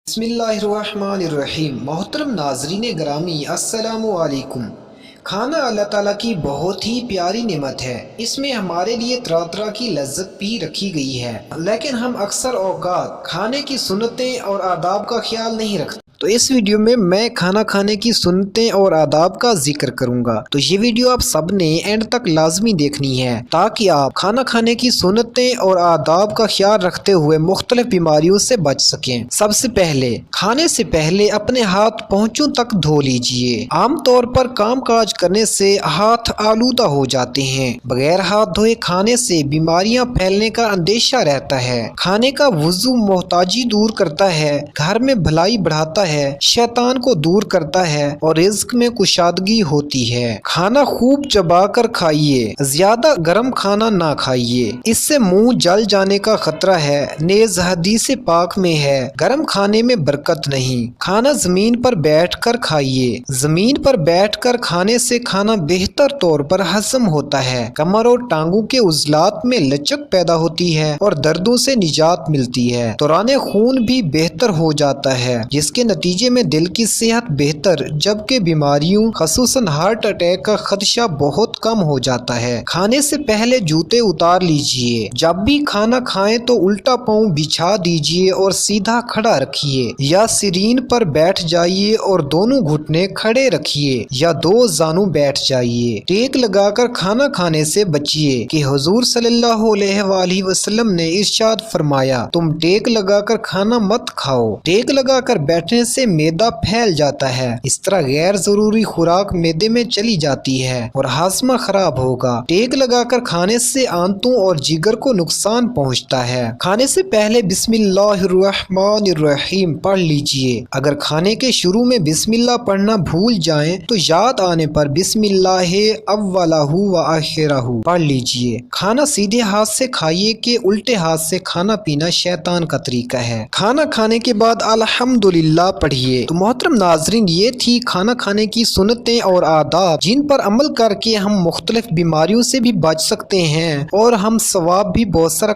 بسم اللہ الرحمن الرحیم۔ محترم ناظرین گرامی، السلام علیکم۔ کھانا اللہ تعالیٰ کی بہت ہی پیاری نعمت ہے۔ اس میں ہمارے لیے طرح طرح کی لذت بھی رکھی گئی ہے، لیکن ہم اکثر اوقات کھانے کی سنتیں اور آداب کا خیال نہیں رکھتے۔ تو اس ویڈیو میں کھانا کھانے کی سنتیں اور آداب کا ذکر کروں گا، تو یہ ویڈیو آپ سب نے اینڈ تک لازمی دیکھنی ہے تاکہ آپ کھانا کھانے کی سنتیں اور آداب کا خیال رکھتے ہوئے مختلف بیماریوں سے بچ سکیں۔ سب سے پہلے کھانے سے پہلے اپنے ہاتھ پہنچوں تک دھو لیجئے۔ عام طور پر کام کاج کرنے سے ہاتھ آلودہ ہو جاتے ہیں۔ بغیر ہاتھ دھوئے کھانے سے بیماریاں پھیلنے کا اندیشہ رہتا ہے۔ کھانے کا وضو محتاجی دور کرتا ہے، گھر میں بھلائی بڑھاتا ہے، شیطان کو دور کرتا ہے اور رزق میں کشادگی ہوتی ہے۔ کھانا خوب چبا کر کھائیے، زیادہ گرم کھانا نہ کھائیے، اس سے منہ جل جانے کا خطرہ ہے۔ نیز حدیث پاک میں ہے، گرم کھانے میں برکت نہیں۔ کھانا زمین پر بیٹھ کر کھائیے۔ زمین پر بیٹھ کر کھانے سے کھانا بہتر طور پر ہضم ہوتا ہے، کمر اور ٹانگوں کے عضلات میں لچک پیدا ہوتی ہے اور دردوں سے نجات ملتی ہے۔ دوران خون بھی بہتر ہو جاتا ہے، جس کے نتیجے میں دل کی صحت بہتر، جبکہ بیماریوں خصوصاً ہارٹ اٹیک کا خدشہ بہت کم ہو جاتا ہے۔ کھانے سے پہلے جوتے اتار لیجئے۔ جب بھی کھانا کھائیں تو الٹا پاؤں بچھا دیجئے اور سیدھا کھڑا رکھیے، یا سرین پر بیٹھ جائیے اور دونوں گھٹنے کھڑے رکھیے یا دو زانو بیٹھ جائیے۔ ٹیک لگا کر کھانا کھانے سے بچیے کہ حضور صلی اللہ علیہ وآلہ وسلم نے ارشاد فرمایا، تم ٹیک لگا کر کھانا مت کھاؤ۔ ٹیک لگا کر بیٹھنے سے معدہ پھیل جاتا ہے، اس طرح غیر ضروری خوراک معدے میں چلی جاتی ہے اور ہاضمہ خراب ہوگا۔ ٹیک لگا کر کھانے سے آنتوں اور جگر کو نقصان پہنچتا ہے۔ کھانے سے پہلے بسم اللہ الرحمن الرحیم پڑھ لیجئے۔ اگر کھانے کے شروع میں بسم اللہ پڑھنا بھول جائیں تو یاد آنے پر بسم اللہ اولہ و آخرہ پڑھ لیجئے۔ کھانا سیدھے ہاتھ سے کھائیے کہ الٹے ہاتھ سے کھانا پینا شیطان کا طریقہ ہے۔ کھانا کھانے کے بعد الحمدللہ پڑھیے۔ تو محترم ناظرین، یہ تھی کھانا کھانے کی سنتیں اور آداب، جن پر عمل کر کے ہم مختلف بیماریوں سے بھی بچ سکتے ہیں اور ہم ثواب بھی بہت سارا